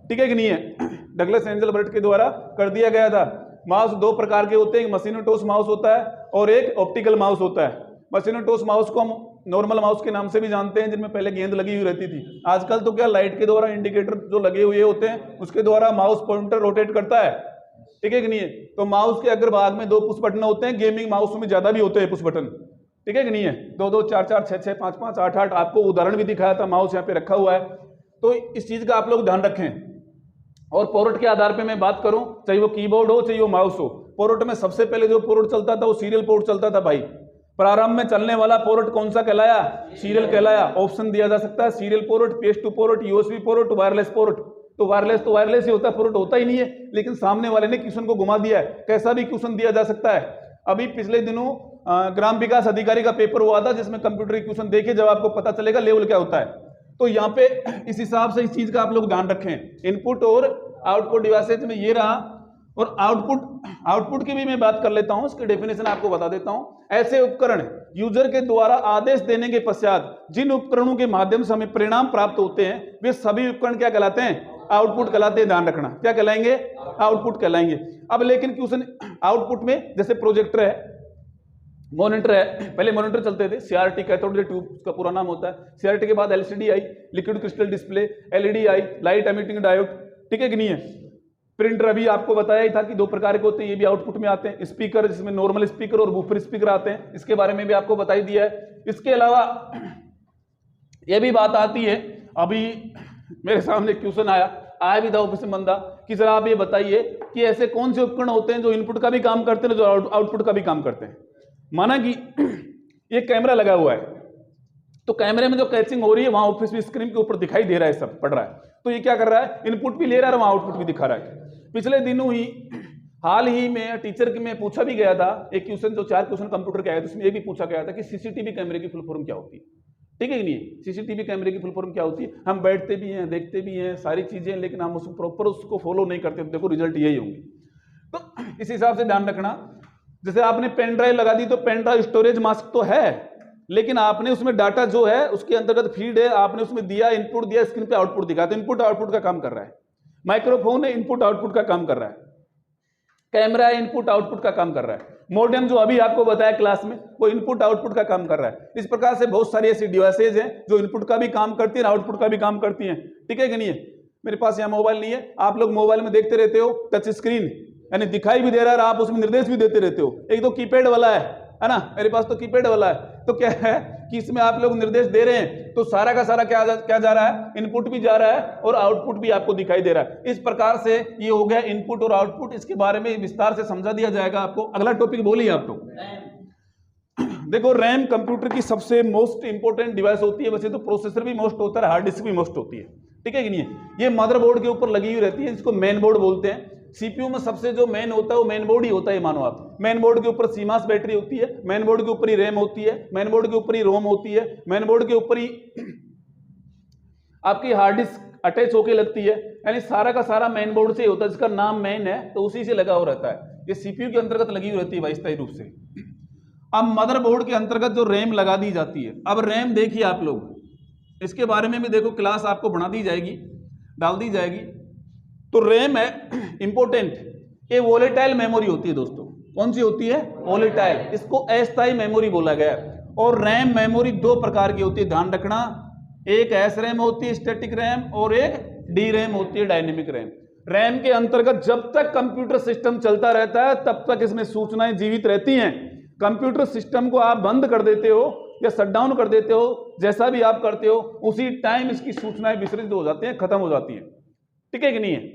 ठीक है कि नहीं है। डगलस एंजल ब्रट के द्वारा कर दिया गया था। माउस दो प्रकार के होते हैं, एक मशीनोटोस माउस होता है और एक ऑप्टिकल माउस होता है। मशीनोटोस माउस को हम नॉर्मल माउस के नाम से भी जानते हैं, जिनमें पहले गेंद लगी हुई रहती थी। आजकल तो क्या लाइट के द्वारा इंडिकेटर जो लगे हुए होते हैं उसके द्वारा माउस पॉइंटर रोटेट करता है, ठीक है कि नहीं है। तो माउस के अग्र भाग में 2 पुश बटन होते हैं, गेमिंग माउस में ज्यादा भी होते हैं पुश बटन, ठीक है कि नहीं है। 2-2, 4-4, 6-6, 5-5, 8-8, आपको उदाहरण भी दिखाया था, माउस यहाँ पे रखा हुआ है। तो इस चीज का आप लोग ध्यान रखें। और पोर्ट के आधार पे मैं बात करूं, चाहे वो कीबोर्ड हो चाहे वो माउस हो, पोर्ट में सबसे पहले जो पोर्ट चलता था वो सीरियल पोर्ट चलता था भाई। प्रारंभ में चलने वाला पोर्ट कौन सा कहलाया? सीरियल कहलाया। ऑप्शन दिया जा सकता है serial port, page two port, USB port, wireless port. तो वायरलेस ही होता है, पोर्ट होता ही नहीं है। लेकिन सामने वाले ने क्वेश्चन को घुमा दिया है, कैसा भी क्वेश्चन दिया जा सकता है। अभी पिछले दिनों ग्राम विकास अधिकारी का पेपर हुआ था, जिसमें कंप्यूटर क्वेश्चन देखे, जब आपको पता चलेगा लेवल क्या होता है। तो यहाँ पे इस हिसाब से इस चीज का आप लोग ध्यान रखें। इनपुट और आउटपुट डिवाइसेज में ये रहा। और आउटपुट की भी मैं बात कर लेता हूं, इसकी डेफिनेशन आपको बता देता हूं। ऐसे उपकरण यूजर के द्वारा आदेश देने के पश्चात जिन उपकरणों के माध्यम से हमें परिणाम प्राप्त होते हैं, वे सभी उपकरण क्या कहलाते हैं? आउटपुट कहलाते हैं। ध्यान रखना, क्या कहलाएंगे? आउटपुट कहलाएंगे। अब लेकिन क्वेश्चन आउटपुट में जैसे प्रोजेक्टर है, मॉनिटर है, पहले मॉनिटर चलते थे, सीआरटी कैथोड रे ट्यूब का पूरा नाम होता है। सीआरटी के बाद एलसीडी आई, लिक्विड क्रिस्टल डिस्प्ले, एलईडी आई, लाइट एमिटिंग डायोड, ठीक है कि नहीं है। प्रिंटर अभी आपको बताया ही था कि 2 प्रकार के होते हैं, ये भी आउटपुट में आते हैं। स्पीकर, जिसमें नॉर्मल स्पीकर और वूफर स्पीकर आते हैं, इसके बारे में भी आपको बता ही दिया है। इसके अलावा यह भी बात आती है, अभी मेरे सामने क्वेश्चन आया भी था ऑफिस में बंदा कि जरा आप ये बताइए कि ऐसे कौन से उपकरण होते हैं जो इनपुट का भी काम करते हैं, जो आउटपुट का भी काम करते हैं। माना कि ये कैमरा लगा हुआ है, तो कैमरे में जो कैचिंग हो रही है वहां ऑफिस में स्क्रीन के ऊपर दिखाई दे रहा है, सब पढ़ रहा है। तो ये क्या कर रहा है? इनपुट भी ले रहा है, वहां आउटपुट भी दिखा रहा है। पिछले दिनों ही हाल ही में टीचर के में पूछा भी गया था एक क्वेश्चन, जो 4 क्वेश्चन कंप्यूटर के आए थे, उसमें ये भी पूछा गया था कि सीसीटीवी कैमरे की फुल फॉर्म क्या होती है, ठीक है कि नहीं। सीसीटीवी कैमरे की फुल फॉर्म क्या होती है? हम बैठते भी हैं, देखते भी हैं, सारी चीजें, लेकिन हम उसको प्रॉपर उसको फॉलो नहीं करते, तो देखो रिजल्ट यही होंगे। तो इस हिसाब से ध्यान रखना। जैसे आपने पेन ड्राइव लगा दी, तो पेन ड्राइव स्टोरेज मास्क तो है, लेकिन आपने उसमें डाटा जो है उसके अंतर्गत फीड है, आपने उसमें दिया, इनपुट दिया, स्क्रीन पे आउटपुट दिखा, तो इनपुट आउटपुट का काम कर रहा है। माइक्रोफोन है, इनपुट आउटपुट का काम कर रहा है। कैमरा है, इनपुट आउटपुट का काम कर रहा है। मॉडेम जो अभी आपको बताया क्लास में, वो इनपुट आउटपुट का काम कर रहा है। इस प्रकार से बहुत सारी ऐसी डिवाइसेज हैं जो इनपुट का भी काम करती है, आउटपुट का भी काम करती हैं। ठीक है कि नहीं है? मेरे पास यहाँ मोबाइल नहीं है, आप लोग मोबाइल में देखते रहते हो टच स्क्रीन, यानी दिखाई भी दे रहा है और आप उसमें निर्देश भी देते रहते हो। एक तो कीपैड वाला है ना, मेरे पास तो कीपैड वाला है। तो क्या है कि इसमें आप लोग निर्देश दे रहे हैं तो सारा का सारा क्या जा रहा है, इनपुट भी जा रहा है और आउटपुट भी आपको दिखाई दे रहा है। इस प्रकार से ये हो गया इनपुट और आउटपुट। इसके बारे में विस्तार से समझा दिया जाएगा आपको। अगला टॉपिक बोलिए आप तो। देखो, रैम कंप्यूटर की सबसे मोस्ट इंपोर्टेंट डिवाइस होती है। वैसे तो प्रोसेसर भी मोस्ट होता है, हार्ड डिस्क भी मोस्ट होती है। ठीक है कि नहीं है? ये मदरबोर्ड के ऊपर लगी हुई रहती है, इसको मेन बोर्ड बोलते हैं। सीपीयू में सबसे जो मेन होता है वो मेन बोर्ड ही होता है, मानो आप। मेन बोर्ड के ऊपर सीमास बैटरी होती है, मेन बोर्ड के ऊपर ही रैम होती है, मेन बोर्ड के ऊपर ही रोम होती है, मेन बोर्ड के ऊपर ही आपकी हार्ड डिस्क अटैच होके लगती है। यानी सारा का सारा मेन बोर्ड से ही होता है, जिसका नाम मेन है तो उसी से लगा हुआ रहता है। ये सीपीयू के अंतर्गत लगी हुई रहती है वास्तविक रूप से। अब मदरबोर्ड के अंतर्गत जो रैम लगा दी जाती है। अब रैम देखिए आप लोग, इसके बारे में भी देखो क्लास आपको बना दी जाएगी, डाल दी जाएगी। तो रैम है इंपोर्टेंट, ये वोलेटाइल मेमोरी होती है दोस्तों। कौन सी होती है? वोलेटाइल। इसको अस्थायी मेमोरी बोला गया है। और रैम मेमोरी दो प्रकार की होती है, ध्यान रखना। एक एस रैम होती है स्टैटिक रैम, और एक डी रैम होती है डायनेमिक रैम। रैम के अंतर्गत जब तक कंप्यूटर सिस्टम चलता रहता है तब तक इसमें सूचनाएं जीवित रहती हैं। कंप्यूटर सिस्टम को आप बंद कर देते हो या शटडाउन कर देते हो, जैसा भी आप करते हो, उसी टाइम इसकी सूचनाएं विसरित हो जाती हैं, खत्म हो जाती हैं। ठीक है कि नहीं है?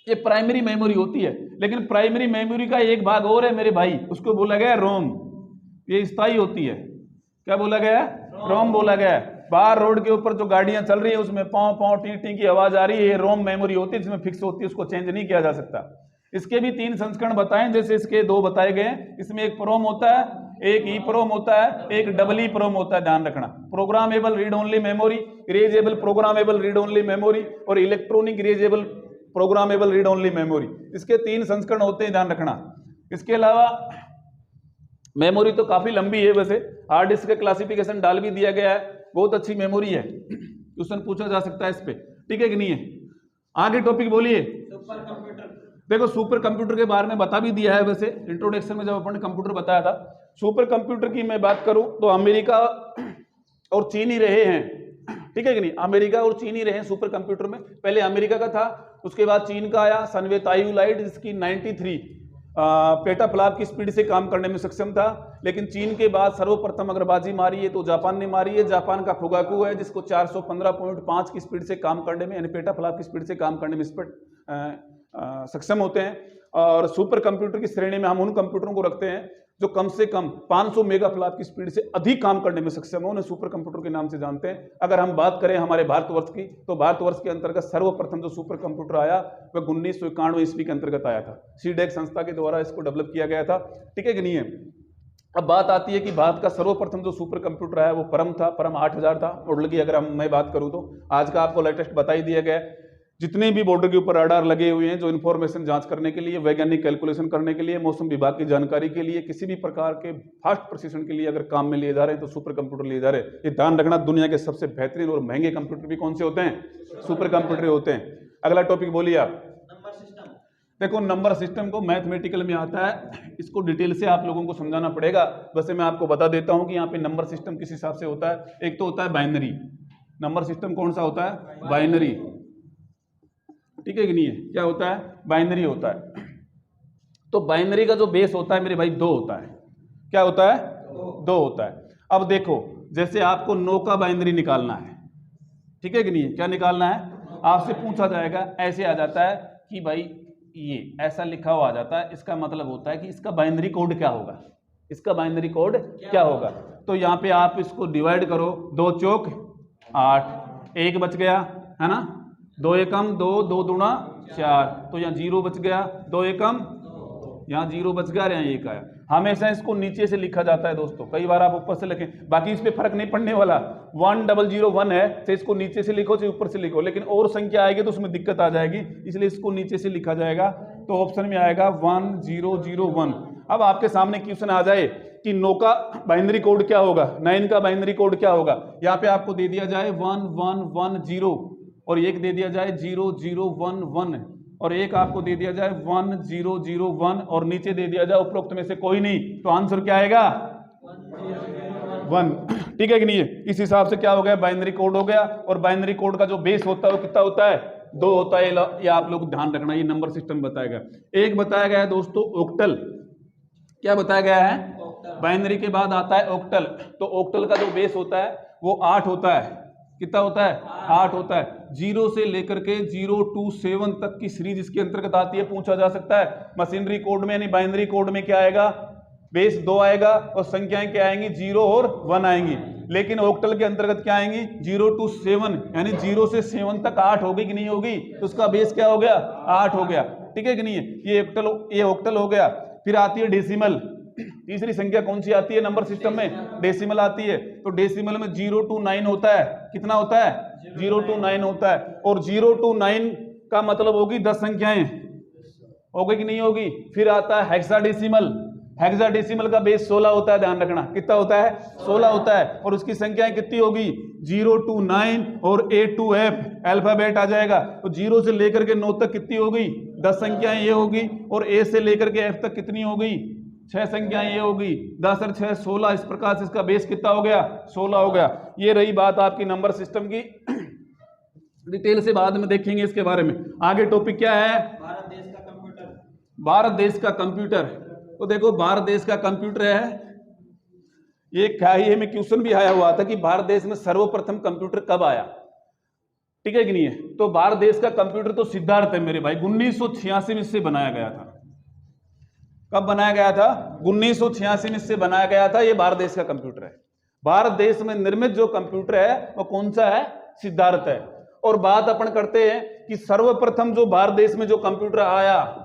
ये प्राइमरी मेमोरी होती है। लेकिन प्राइमरी मेमोरी का एक भाग और है मेरे भाई, उसको बोला गया रोम। ये स्थायी होती है। क्या बोला गया? रोम बोला गया है। बाहर रोड के ऊपर जो गाड़ियां चल रही है उसमें पाँव पाँव टी टी की आवाज आ रही है, ये रोम मेमोरी होती है, जिसमें फिक्स होती है, उसको चेंज नहीं किया जा सकता। इसके भी 3 संस्करण बताएं, जैसे इसके 2 बताए गए। इसमें एक प्रोम होता है, एक ई प्रोम होता है, एक डबल ई प्रोम होता है। ध्यान रखना, programmable read only memory, erasable programmable read only memory और electronic erasable programmable read only memory. इसके 3 संस्करण होते हैं, ध्यान रखना। इसके अलावा मेमोरी तो काफी लंबी है, वैसे हार्ड डिस्क का क्लासिफिकेशन डाल भी दिया गया है। बहुत अच्छी मेमोरी है, क्वेश्चन पूछा जा सकता है इस पे। ठीक है कि नहीं है? आगे टॉपिक बोलिए। Super computer. देखो, सुपर कंप्यूटर के बारे में बता भी दिया है वैसे इंट्रोडक्शन में, जब अपन ने कंप्यूटर बताया था। सुपर कंप्यूटर की मैं बात करूं तो अमेरिका और चीन ही रहे हैं। ठीक है कि नहीं? अमेरिका और चीन ही रहे हैं सुपर कंप्यूटर में। पहले अमेरिका का था, उसके बाद चीन का आया सनवे ताइयुलाइट, जिसकी 93 पेटाफ्लॉप की स्पीड से काम करने में सक्षम था। लेकिन चीन के बाद सर्वप्रथम अगर बाजी मारी है तो जापान ने मारी है। जापान का फुगाकू है, जिसको 415.5 की स्पीड से काम करने में, यानी पेटाफ्लॉप की स्पीड से काम करने में सक्षम होते हैं। और सुपर कंप्यूटर की श्रेणी में हम उन कंप्यूटरों को रखते हैं जो कम से कम 500 मेगाफ्लॉप की स्पीड से अधिक काम करने में सक्षम हो, उन्हें सुपर कंप्यूटर के नाम से जानते हैं। अगर हम बात करें हमारे भारतवर्ष की, तो भारतवर्ष के अंतर्गत सर्वप्रथम जो सुपर कंप्यूटर आया वह 1991 ईस्वी के अंतर्गत आया था। सीडेक संस्था के द्वारा इसको डेवलप किया गया था। ठीक है कि नहीं है? अब बात आती है कि भारत का सर्वप्रथम जो सुपर कंप्यूटर आया वो परम था। परम 8000 था मॉडल की। अगर मैं बात करूं तो आज का आपको लेटेस्ट बता ही दिया गया है। जितने भी बॉर्डर के ऊपर रडार लगे हुए हैं, जो इन्फॉर्मेशन जांच करने के लिए, वैज्ञानिक कैलकुलेशन करने के लिए, मौसम विभाग की जानकारी के लिए, किसी भी प्रकार के फास्ट प्रिसिशन के लिए अगर काम में लिए जा रहे हैं तो सुपर कंप्यूटर लिए जा रहे हैं। ये ध्यान रखना, दुनिया के सबसे बेहतरीन और महंगे कंप्यूटर भी कौन से होते हैं? सुपर कंप्यूटर होते हैं। अगला टॉपिक बोलिए आप। Number system. देखो, नंबर सिस्टम को मैथमेटिकल में आता है, इसको डिटेल से आप लोगों को समझाना पड़ेगा। वैसे मैं आपको बता देता हूं कि यहाँ पे नंबर सिस्टम किस हिसाब से होता है। एक तो होता है बाइनरी। नंबर सिस्टम कौन सा होता है? बाइनरी। ठीक है कि नहीं है? क्या होता है? बाइनरी होता है। तो बाइनरी का जो बेस होता है मेरे भाई 2 होता है। क्या होता है? 2 होता है। अब देखो, जैसे आपको 9 का बाइनरी निकालना है, ठीक है कि नहीं है? क्या निकालना है? आपसे पूछा जाएगा, ऐसे आ जाता है कि भाई ये ऐसा लिखा हुआ आ जाता है, इसका मतलब होता है कि इसका बाइनरी कोड क्या होगा, इसका बाइनरी कोड क्या होगा। तो यहाँ पे आप इसको डिवाइड करो, 2 चौक 8, 1 बच गया है ना, 2 एकम 2, 2 दूना 4, तो यहाँ 0 बच गया, 2 एकम, यहाँ 0 बच गया, यहाँ 1 आया। हमेशा इसको नीचे से लिखा जाता है दोस्तों, कई बार आप ऊपर से लिखें, बाकी इस पे फर्क नहीं पड़ने वाला। 1001 है तो इसको नीचे से लिखो चाहे ऊपर से लिखो, लेकिन और संख्या आएगी तो उसमें दिक्कत आ जाएगी, इसलिए इसको नीचे से लिखा जाएगा। तो ऑप्शन में आएगा 1001। अब आपके सामने क्वेश्चन आ जाए कि 9 का बाइनरी कोड क्या होगा, 9 का बाइनरी कोड क्या होगा, यहाँ पे आपको दे दिया जाए 1110 और एक दे दिया जाए 0011 और एक आपको दे दिया जाए 1001 और नीचे दे दिया जाए उपरोक्त में से कोई नहीं, तो आंसर क्या आएगा 1। ठीक है कि नहीं है? इस हिसाब से क्या हो गया, बाइनरी कोड हो गया। और बाइनरी कोड का जो बेस होता है वो कितना होता है, 2 होता है। ये आप लोग ध्यान रखना, ये नंबर सिस्टम बताया गया। एक बताया गया है दोस्तों ऑक्टल। क्या बताया गया है, बाइनरी के बाद आता है ऑक्टल। तो ऑक्टल का जो बेस होता है वो 8 होता है। कितना होता है, 8 होता है। 0 से लेकर के 0 to 7 तक की सीरीज इसके अंतर्गत आती है, पूछा जा सकता है। मशीनरी कोड में यानी बाइनरी कोड में क्या आएगा, बेस 2 आएगा और संख्याएं क्या आएंगी, 0 और 1 आएंगी। लेकिन ऑक्टल के अंतर्गत क्या आएंगी, 0 to 7 यानी 0 से 7 तक 8 होगी कि नहीं होगी, तो उसका बेस क्या हो गया, 8 हो गया। ठीक है कि नहीं है? ये ऑक्टल हो गया। फिर आती है डेसिमल। तीसरी संख्या कौन सी आती है नंबर सिस्टम में, डेसिमल आती है। तो डेसिमल में 0 to 9 होता है। कितना होता है, 0 to 9 होता है। और 0 to 9 का मतलब होगी 10 संख्याएं, होगी कि नहीं होगी। फिर आता है हेक्साडेसिमल। हेक्साडेसिमल का बेस 16 होता है, ध्यान रखना। कितना होता है, 16 होता है। और उसकी संख्याएं कितनी होगी, 0 to 9 और A to F अल्फाबेट आ जाएगा। तो 0 से लेकर के 9 तक कितनी होगी, 10 संख्याएं ये होगी। और A से लेकर के F तक कितनी होगी, 6 संख्याएं ये होगी। 10 और 6 16। इस प्रकार से इसका बेस कितना हो गया, 16 हो गया। ये रही बात आपकी नंबर सिस्टम की। डिटेल से बाद में देखेंगे इसके बारे में। आगे टॉपिक क्या है, भारत देश का कंप्यूटर। भारत देश का कंप्यूटर। तो देखो भारत देश का कंप्यूटर है, ये क्या है, में क्वेश्चन भी आया हुआ था कि भारत देश में सर्वप्रथम कंप्यूटर कब आया। ठीक है कि नहीं है? तो भारत देश का कंप्यूटर तो सिद्धार्थ है मेरे भाई, 1986 में से बनाया गया था। कब बनाया गया था, 1986 में से बनाया गया था। ये भारत देश का कंप्यूटर है। भारत देश में निर्मित जो कंप्यूटर है वो कौन सा है, सिद्धार्थ है। और बात अपन करते हैं कि सर्वप्रथम जो भारत देश में जो कंप्यूटर आया,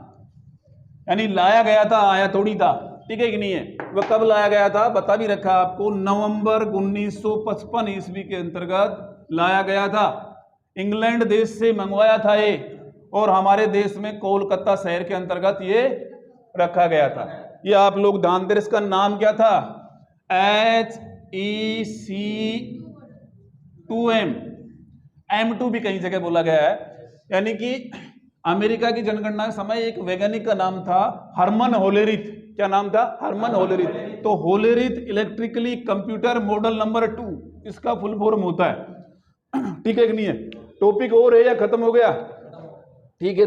यानी लाया गया था, आया थोड़ी था। ठीक है कि नहीं है? वह कब लाया गया था, बता भी रखा आपको, नवंबर 1955 ईस्वी के अंतर्गत लाया गया था। इंग्लैंड देश से मंगवाया था ये, और हमारे देश में कोलकाता शहर के अंतर्गत ये रखा गया था। ये आप लोग ध्यान दें, इसका नाम क्या था, HEC2M। M2 भी कई जगह बोला गया है। यानी कि अमेरिका की जनगणना के समय एक वैज्ञानिक का नाम था हरमन होलेरिथ। क्या नाम था, हरमन होलेरिथ। तो Hollerith electrically computer model number 2 इसका फुल फॉर्म होता है। ठीक है कि नहीं है? टॉपिक और है या खत्म हो गया? ठीक है।